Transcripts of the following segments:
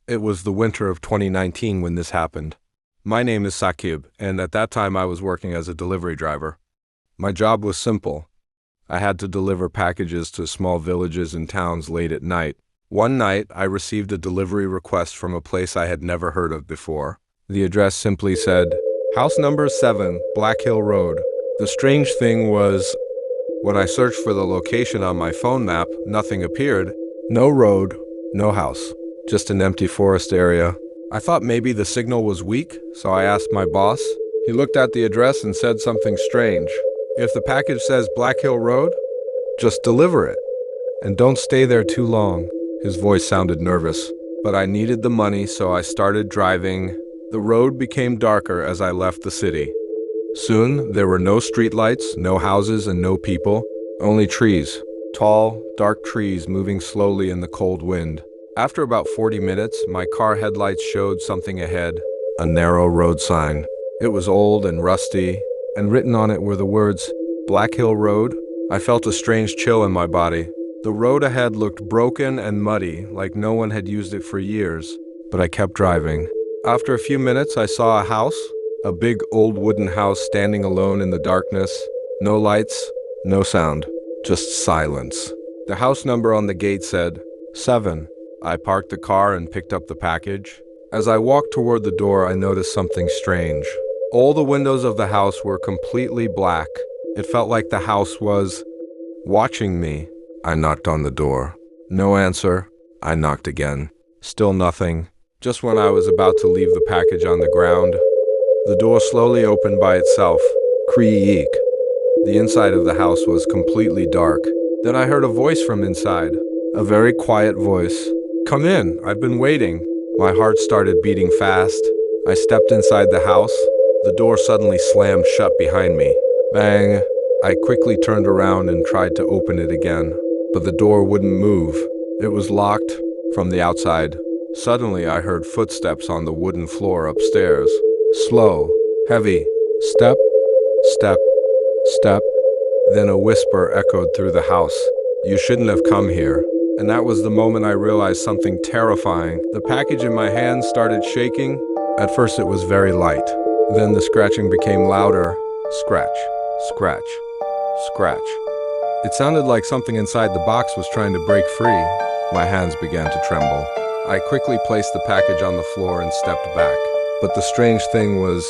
It was the winter of 2019 when this happened. My name is Saqib, and at that time I was working as a delivery driver. My job was simple. I had to deliver packages to small villages and towns late at night. One night, I received a delivery request from a place I had never heard of before. The address simply said, House number 7, Black Hill Road. The strange thing was, when I searched for the location on my phone map, nothing appeared. No road, no house, just an empty forest area. I thought maybe the signal was weak, so I asked my boss. He looked at the address and said something strange. If the package says Black Hill Road, just deliver it. And don't stay there too long. His voice sounded nervous, but I needed the money, so I started driving. The road became darker as I left the city. Soon, there were no streetlights, no houses, and no people, only trees. Tall, dark trees moving slowly in the cold wind. After about 40 minutes, my car headlights showed something ahead, a narrow road sign. It was old and rusty, and written on it were the words, Black Hill Road. I felt a strange chill in my body. The road ahead looked broken and muddy, like no one had used it for years, but I kept driving. After a few minutes, I saw a house, a big old wooden house standing alone in the darkness. No lights, no sound, just silence. The house number on the gate said, 7. I parked the car and picked up the package. As I walked toward the door, I noticed something strange. All the windows of the house were completely black. It felt like the house was watching me. I knocked on the door. No answer. I knocked again. Still nothing. Just when I was about to leave the package on the ground, the door slowly opened by itself. Creak. The inside of the house was completely dark. Then I heard a voice from inside. A very quiet voice. Come in. I've been waiting. My heart started beating fast. I stepped inside the house. The door suddenly slammed shut behind me. Bang! I quickly turned around and tried to open it again, but the door wouldn't move. It was locked from the outside. Suddenly, I heard footsteps on the wooden floor upstairs. Slow, heavy, step, step, step. Then a whisper echoed through the house. You shouldn't have come here. And that was the moment I realized something terrifying. The package in my hand started shaking. At first, it was very light. Then the scratching became louder. Scratch, scratch, scratch. It sounded like something inside the box was trying to break free. My hands began to tremble. I quickly placed the package on the floor and stepped back. But the strange thing was,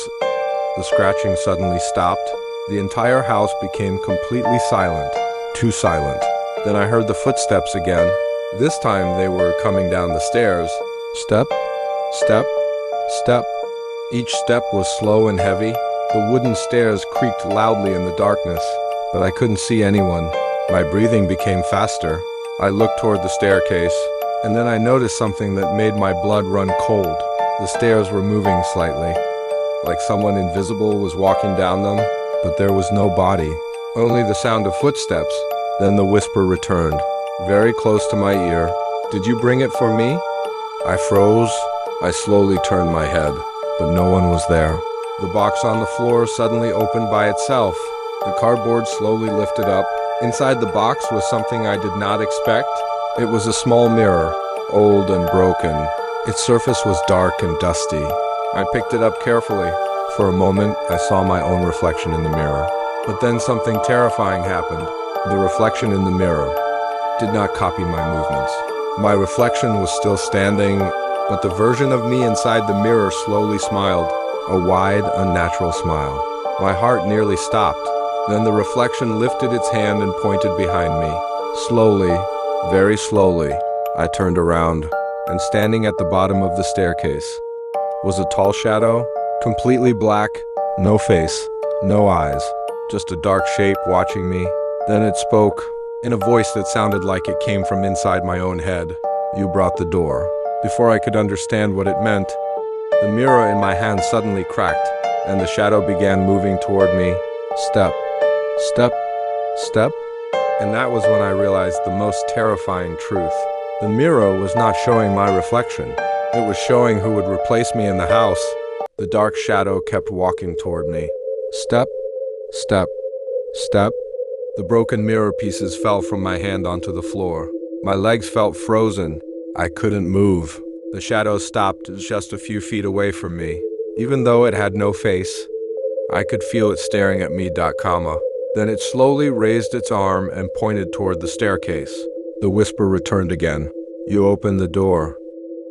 the scratching suddenly stopped. The entire house became completely silent. Too silent. Then I heard the footsteps again. This time they were coming down the stairs. Step, step, step. Each step was slow and heavy. The wooden stairs creaked loudly in the darkness, but I couldn't see anyone. My breathing became faster. I looked toward the staircase, and then I noticed something that made my blood run cold. The stairs were moving slightly, like someone invisible was walking down them, but there was no body, only the sound of footsteps. Then the whisper returned, very close to my ear. Did you bring it for me? I froze. I slowly turned my head, but no one was there. The box on the floor suddenly opened by itself. The cardboard slowly lifted up. Inside the box was something I did not expect. It was a small mirror, old and broken. Its surface was dark and dusty. I picked it up carefully. For a moment, I saw my own reflection in the mirror. But then something terrifying happened. The reflection in the mirror did not copy my movements. My reflection was still standing, but the version of me inside the mirror slowly smiled, a wide, unnatural smile. My heart nearly stopped. Then the reflection lifted its hand and pointed behind me. Slowly, very slowly, I turned around, and standing at the bottom of the staircase was a tall shadow, completely black, no face, no eyes, just a dark shape watching me. Then it spoke, in a voice that sounded like it came from inside my own head. You brought the door. Before I could understand what it meant, the mirror in my hand suddenly cracked, and the shadow began moving toward me. Step, step, step. And that was when I realized the most terrifying truth. The mirror was not showing my reflection. It was showing who would replace me in the house. The dark shadow kept walking toward me. Step, step, step. The broken mirror pieces fell from my hand onto the floor. My legs felt frozen. I couldn't move. The shadow stopped just a few feet away from me. Even though it had no face, I could feel it staring at me. Then it slowly raised its arm and pointed toward the staircase. The whisper returned again. You opened the door.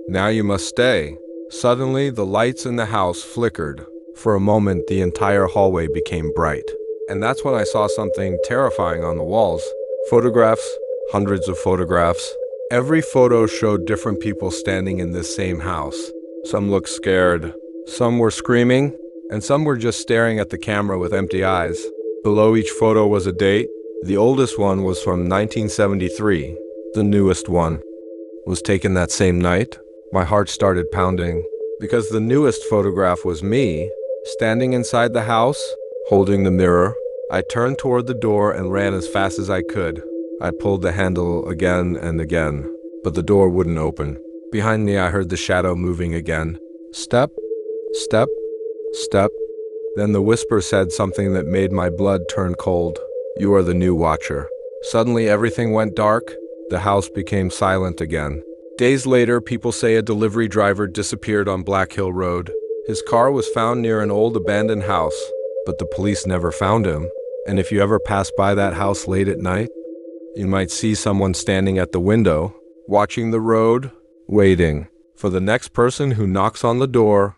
Now you must stay. Suddenly, the lights in the house flickered. For a moment, the entire hallway became bright. And that's when I saw something terrifying on the walls. Photographs, hundreds of photographs. Every photo showed different people standing in this same house. Some looked scared, some were screaming, and some were just staring at the camera with empty eyes. Below each photo was a date. The oldest one was from 1973. The newest one was taken that same night. My heart started pounding because the newest photograph was me, standing inside the house, holding the mirror. I turned toward the door and ran as fast as I could. I pulled the handle again and again, but the door wouldn't open. Behind me, I heard the shadow moving again. Step, step, step. Then the whisper said something that made my blood turn cold. You are the new watcher. Suddenly, everything went dark. The house became silent again. Days later, people say a delivery driver disappeared on Black Hill Road. His car was found near an old abandoned house, but the police never found him. And if you ever pass by that house late at night, you might see someone standing at the window, watching the road, waiting for the next person who knocks on the door